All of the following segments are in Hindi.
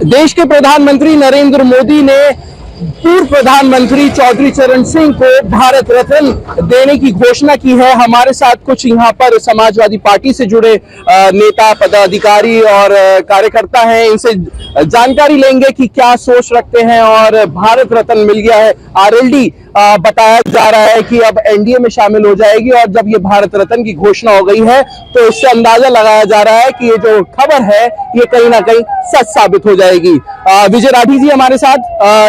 देश के प्रधानमंत्री नरेंद्र मोदी ने पूर्व प्रधानमंत्री चौधरी चरण सिंह को भारत रत्न देने की घोषणा की है। हमारे साथ कुछ यहाँ पर समाजवादी पार्टी से जुड़े नेता, पदाधिकारी और कार्यकर्ता हैं। इनसे जानकारी लेंगे कि क्या सोच रखते हैं। और भारत रत्न मिल गया है, आरएलडी बताया जा रहा है कि अब एनडीए में शामिल हो जाएगी। और जब ये भारत रत्न की घोषणा हो गई है तो इससे अंदाजा लगाया जा रहा है कि ये जो खबर है ये कहीं ना कहीं सच साबित हो जाएगी। विजय राठी जी हमारे साथ,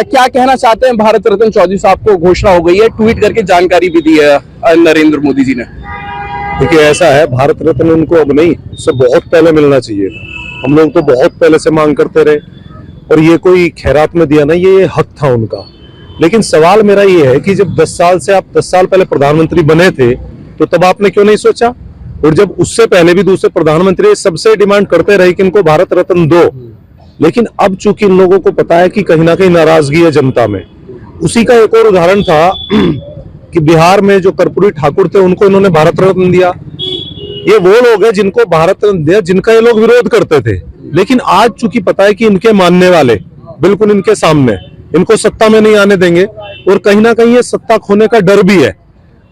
क्या कहना चाहते हैं? भारत रत्न चौधरी साहब को घोषणा हो गई है, ट्वीट करके जानकारी भी दी है नरेंद्र मोदी जी ने। देखिए, ऐसा है, भारत रत्न उनको अब नहीं, उससे बहुत पहले मिलना चाहिए था। हम लोग तो बहुत पहले से मांग करते रहे और ये कोई खैरात में दिया ना, ये हक था उनका। लेकिन सवाल मेरा ये है कि जब 10 साल से आप 10 साल पहले प्रधानमंत्री बने थे तो तब आपने क्यों नहीं सोचा? और जब उससे पहले भी दूसरे प्रधानमंत्री सबसे डिमांड करते रहे कि इनको भारत रत्न दो, लेकिन अब चूंकि इन लोगों को पता है कि कहीं ना कहीं नाराजगी है जनता में। उसी का एक और उदाहरण था कि बिहार में जो कर्पूरी ठाकुर थे उनको इन्होंने भारत रत्न दिया। ये वो लोग हैं जिनको भारत रत्न दिया, जिनका ये लोग विरोध करते थे। लेकिन आज चूंकि पता है कि इनके मानने वाले बिल्कुल इनके सामने, इनको सत्ता में नहीं आने देंगे और कहीं ना कहीं ये सत्ता खोने का डर भी है।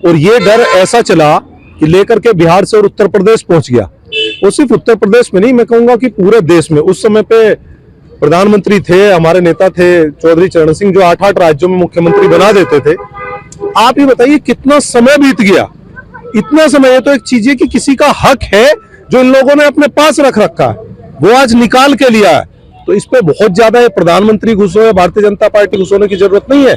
और ये डर ऐसा चला कि लेकर के बिहार से और उत्तर प्रदेश पहुंच गया। और सिर्फ उत्तर प्रदेश में नहीं, मैं कहूंगा कि पूरे देश में। उस समय पे प्रधानमंत्री थे, हमारे नेता थे चौधरी चरण सिंह, जो 8-8 राज्यों में मुख्यमंत्री बना देते थे। आप ही बताइए कितना समय बीत गया। इतना समय, ये तो एक चीज है कि किसी का हक है जो इन लोगों ने अपने पास रख रखा है, वो आज निकाल के लिया है। तो इस पे बहुत ज्यादा प्रधानमंत्री घुस हो या भारतीय जनता पार्टी घुस होने की जरूरत नहीं है।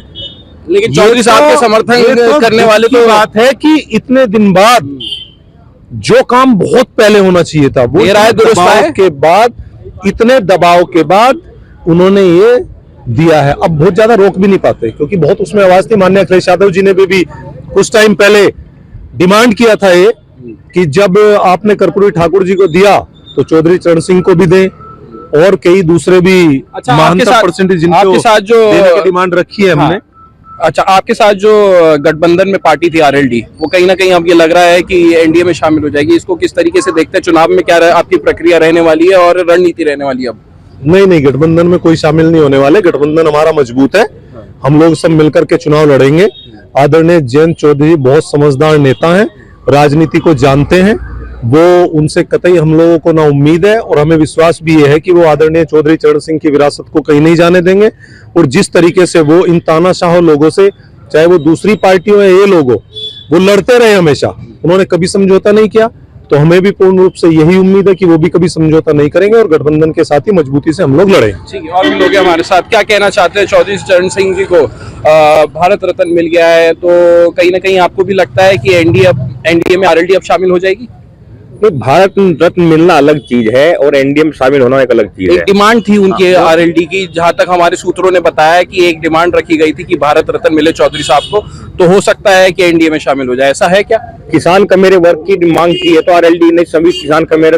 लेकिन चौधरी साहब के समर्थन करने वाले तो बात है कि इतने दिन बाद जो काम बहुत पहले होना चाहिए था, वो दबाव के बाद, इतने दबाव के बाद उन्होंने ये दिया है। अब बहुत ज्यादा रोक भी नहीं पाते क्योंकि बहुत उसमें आवाज थी। माननीय अखिलेश यादव जी ने भी कुछ टाइम पहले डिमांड किया था ये कि जब आपने कर्पूरी ठाकुर जी को दिया तो चौधरी चरण सिंह को भी दें और कई दूसरे भी। अच्छा, परसेंटेज जिनके साथ जो डिमांड रखी है हमने। अच्छा, आपके साथ जो गठबंधन में पार्टी थी आरएलडी, वो कहीं ना कहीं अब ये लग रहा है कि एनडीए में शामिल हो जाएगी। इसको किस तरीके से देखते हैं? चुनाव में क्या आपकी प्रक्रिया रहने वाली है और रणनीति रहने वाली है? अब नहीं, गठबंधन में कोई शामिल नहीं होने वाले। गठबंधन हमारा मजबूत है। हम लोग सब मिलकर के चुनाव लड़ेंगे। आदरणीय जयंत चौधरी बहुत समझदार नेता हैं, राजनीति को जानते हैं। वो उनसे कतई हम लोगों को ना उम्मीद है और हमें विश्वास भी ये है कि वो आदरणीय चौधरी चरण सिंह की विरासत को कहीं नहीं जाने देंगे। और जिस तरीके से वो इन तानाशाह लोगों से, चाहे वो दूसरी पार्टियों या ये लोगों, वो लड़ते रहे हमेशा, उन्होंने कभी समझौता नहीं किया। तो हमें भी पूर्ण रूप से यही उम्मीद है कि वो भी कभी समझौता नहीं करेंगे और गठबंधन के साथ ही मजबूती से हम लोग लड़ेंगे। ठीक है, और भी लोग हमारे साथ, क्या कहना चाहते हैं? चौधरी चरण सिंह जी को भारत रत्न मिल गया है तो कहीं ना कहीं आपको भी लगता है कि एनडीए में आरएलडी अब शामिल हो जाएगी? भारत रत्न मिलना अलग चीज है और एनडीए में शामिल होना एक अलग चीज है। एक डिमांड थी उनके आरएलडी की, जहां तक हमारे सूत्रों ने बताया कि एक डिमांड रखी गई थी कि भारत रत्न मिले चौधरी साहब को, तो हो सकता है कि एनडीए में शामिल हो जाए। ऐसा है क्या? किसान का मेरे वर्ग की मांग की है तो आरएलडी ने सभी किसान का मेरे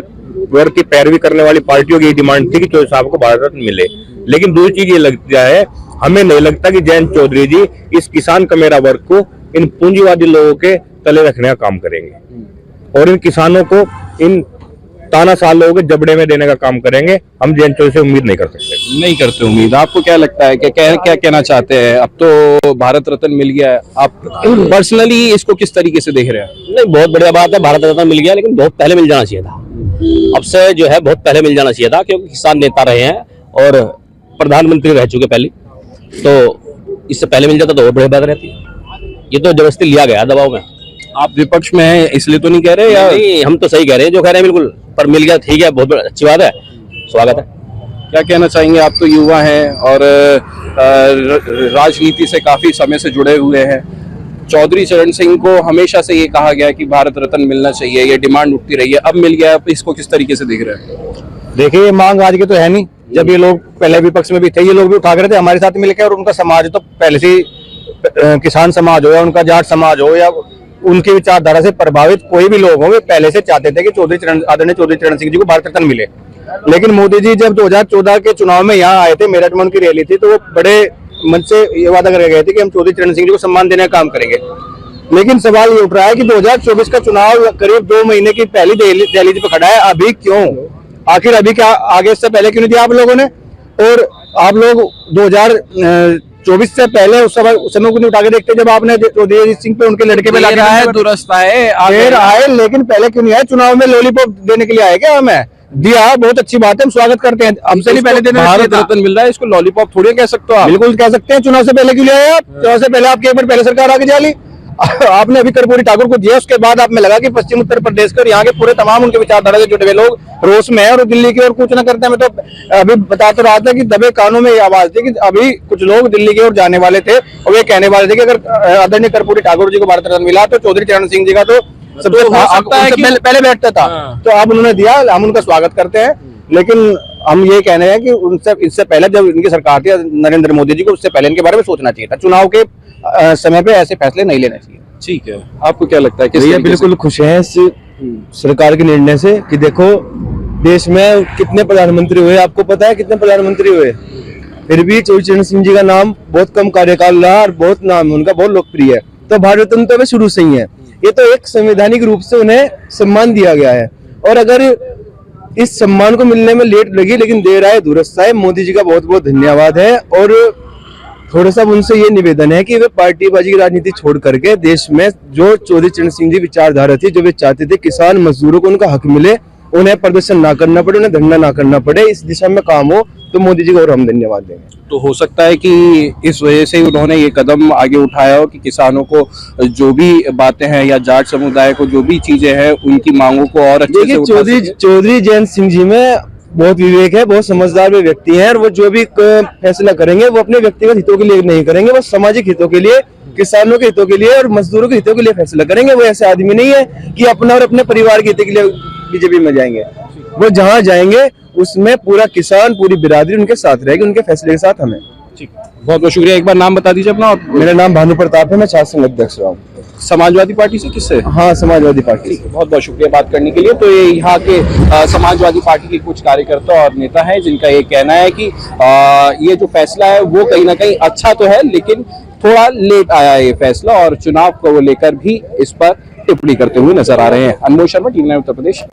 वर्ग की पैरवी करने वाली पार्टियों की डिमांड थी कि चौधरी साहब को भारत रत्न मिले। लेकिन दूसरी चीज ये लगता है, हमें नहीं लगता कि जयंत चौधरी जी इस किसान का मेरा वर्ग को इन पूंजीवादी लोगों के तले रखने का काम करेंगे और इन किसानों को इन तानाशाह लोगों के जबड़े में देने का काम करेंगे। हम जयंत चौधरी से उम्मीद नहीं कर सकते। नहीं करते उम्मीद। आपको क्या लगता है, क्या कहना चाहते हैं? अब तो भारत रत्न मिल गया है, आप पर्सनली इसको किस तरीके से देख रहे हैं? नहीं, बहुत बढ़िया बात है, भारत रत्न मिल गया, लेकिन बहुत पहले मिल जाना चाहिए था। अब से जो है बहुत पहले मिल जाना चाहिए था, क्योंकि किसान नेता रहे हैं और प्रधानमंत्री रह चुके पहले, तो इससे पहले मिल जाता तो और बढ़िया बात रहती। ये तो जबरदस्ती लिया गया दबाव में। आप विपक्ष में हैं इसलिए तो नहीं कह रहे? या नहीं, हम तो सही कह रहे हैं, जो कह रहे हैं बिल्कुल, पर मिल गया, ठीक है, बहुत अच्छी बात है, स्वागत है। क्या कहना चाहेंगे? आप तो युवा हैं और राजनीति से काफी समय से जुड़े हुए हैं। चौधरी चरण सिंह को हमेशा से ये कहा गया कि भारत रत्न मिलना चाहिए, ये डिमांड उठती रही है, अब मिल गया, अब इसको किस तरीके से देख रहे हैं? देखिए, ये मांग आज की तो है नहीं। जब ये लोग पहले विपक्ष में भी थे, ये लोग भी उठा कर थे हमारे साथ मिलकर, और उनका समाज तो पहले से किसान समाज हो या उनका जाट समाज हो या उनकी विचारधारा से प्रभावित कोई भी लोग होंगे, पहले से चाहते थे कि आदरणीय चौधरी चरण सिंह जी को भारत रत्न मिले। लेकिन मोदी जी जब 2014 के चुनाव में यहाँ आए थे, मेरठ में उनकी रैली थी, तो वो बड़े मन से ये वादा करके गए थे कि हम चौधरी चरण सिंह जी को सम्मान देने का काम करेंगे। लेकिन सवाल ये उठ रहा है कि 2024 का चुनाव करीब 2 महीने की पहली दहलीज पे खड़ा है, अभी क्यों? आखिर अभी क्या आगे, इससे पहले क्यों नहीं दिया आप लोगों ने? और आप लोग 2024 से पहले उस समय को नहीं उठा के देखते जब आपने चौधरी सिंह पे उनके लड़के पे देर आए दुरुस्त आए देर आए, लेकिन पहले क्यों नहीं आए? चुनाव में लॉलीपॉप देने के लिए आए क्या? हमें दिया, बहुत अच्छी बात है, हम स्वागत करते हैं। हमसे नहीं पहले देने भारत रत्न मिल रहा है, इसको लॉलीपॉप थोड़ी कह सकते हो आप। बिल्कुल कह सकते हैं। चुनाव से पहले क्यों ले आए आप? चुनाव से पहले आपकी एक बार पहले सरकार आगे जा ली। आपने अभी कर्पूरी ठाकुर को दिया, उसके बाद आप में लगा कि पश्चिम उत्तर प्रदेश के और यहाँ के पूरे तमाम उनके विचारधारा से जुड़े हुए लोग रोष में है और दिल्ली की ओर कूच न करते हैं। मैं तो अभी बता तो रहा था कि दबे कानों में ये आवाज थी कि अभी कुछ लोग दिल्ली की ओर जाने वाले थे और वे कहने वाले थे कि अगर आदरणीय कर्पूरी ठाकुर जी को भारत रत्न मिला तो चौधरी चरण सिंह जी का तो सबसे हो सकता है कि पहले बैठता था। तो आप उन्होंने दिया, हम उनका स्वागत करते हैं। लेकिन हम ये कहने हैं कि उनसे इससे पहले जब इनकी सरकार थी नरेंद्र मोदी जी को, उससे पहले इनके बारे में सोचना चाहिए था। चुनाव के समय पे ऐसे फैसले नहीं लेने चाहिए। ठीक है, आपको क्या लगता है? भैया बिल्कुल खुश हैं इस सरकार के निर्णय से कि देखो देश में कितने प्रधानमंत्री हुए, आपको पता है कितने प्रधानमंत्री हुए, फिर भी चौधरी चरण सिंह जी का नाम बहुत कम कार्यकाल रहा और बहुत नाम उनका बहुत लोकप्रिय है। तो भारत रत्न तो शुरू से ही है, ये तो एक संवैधानिक रूप से उन्हें सम्मान दिया गया है। और अगर इस सम्मान को मिलने में लेट लगी, लेकिन देर आए दुरुस्त आए, मोदी जी का बहुत बहुत धन्यवाद है। और थोड़ा सा उनसे ये निवेदन है कि वे पार्टीबाजी की राजनीति छोड़ करके देश में जो चौधरी चरण सिंह जी विचारधारा थी, जो वे चाहते थे किसान मजदूरों को उनका हक मिले, उन्हें प्रदर्शन ना करना पड़े, उन्हें धरना ना करना पड़े, इस दिशा में काम हो, तो मोदी जी को और हम धन्यवाद देंगे। तो हो सकता है कि इस वजह से उन्होंने ये कदम आगे उठाया हो कि किसानों को जो भी बातें हैं या जाट समुदाय को जो भी चीजें हैं उनकी मांगों को और अच्छे से उठा सके। चौधरी जयंत सिंह जी में बहुत विवेक है, बहुत समझदार वे व्यक्ति हैं और वो जो भी फैसला करेंगे वो अपने व्यक्तिगत हितों के लिए नहीं करेंगे, वो सामाजिक हितों के लिए, किसानों के हितों के लिए और मजदूरों के हितों के लिए फैसला करेंगे। वो ऐसे आदमी नहीं है कि अपना और अपने परिवार के हितों के लिए बीजेपी में जाएंगे। वो जहां जाएंगे उसमें पूरा किसान, पूरी बिरादरी उनके साथ रहेगी, उनके फैसले के साथ हमें। ठीक, बहुत बहुत शुक्रिया। एक बार नाम बता दीजिए अपना। मेरा नाम भानु प्रताप है, मैं छात्र संघ अध्यक्ष रहा हूँ। समाजवादी पार्टी से? किससे? हाँ, समाजवादी पार्टी से। बहुत बहुत शुक्रिया बात करने के लिए। तो ये यहाँ के समाजवादी पार्टी के कुछ कार्यकर्ता और नेता हैं जिनका ये कहना है कि ये जो फैसला है वो कहीं ना कहीं अच्छा तो है, लेकिन थोड़ा लेट आया ये फैसला और चुनाव को लेकर भी इस पर टिप्पणी करते हुए नजर आ रहे हैं। अनमोल शर्मा, टीवी 9 उत्तर प्रदेश।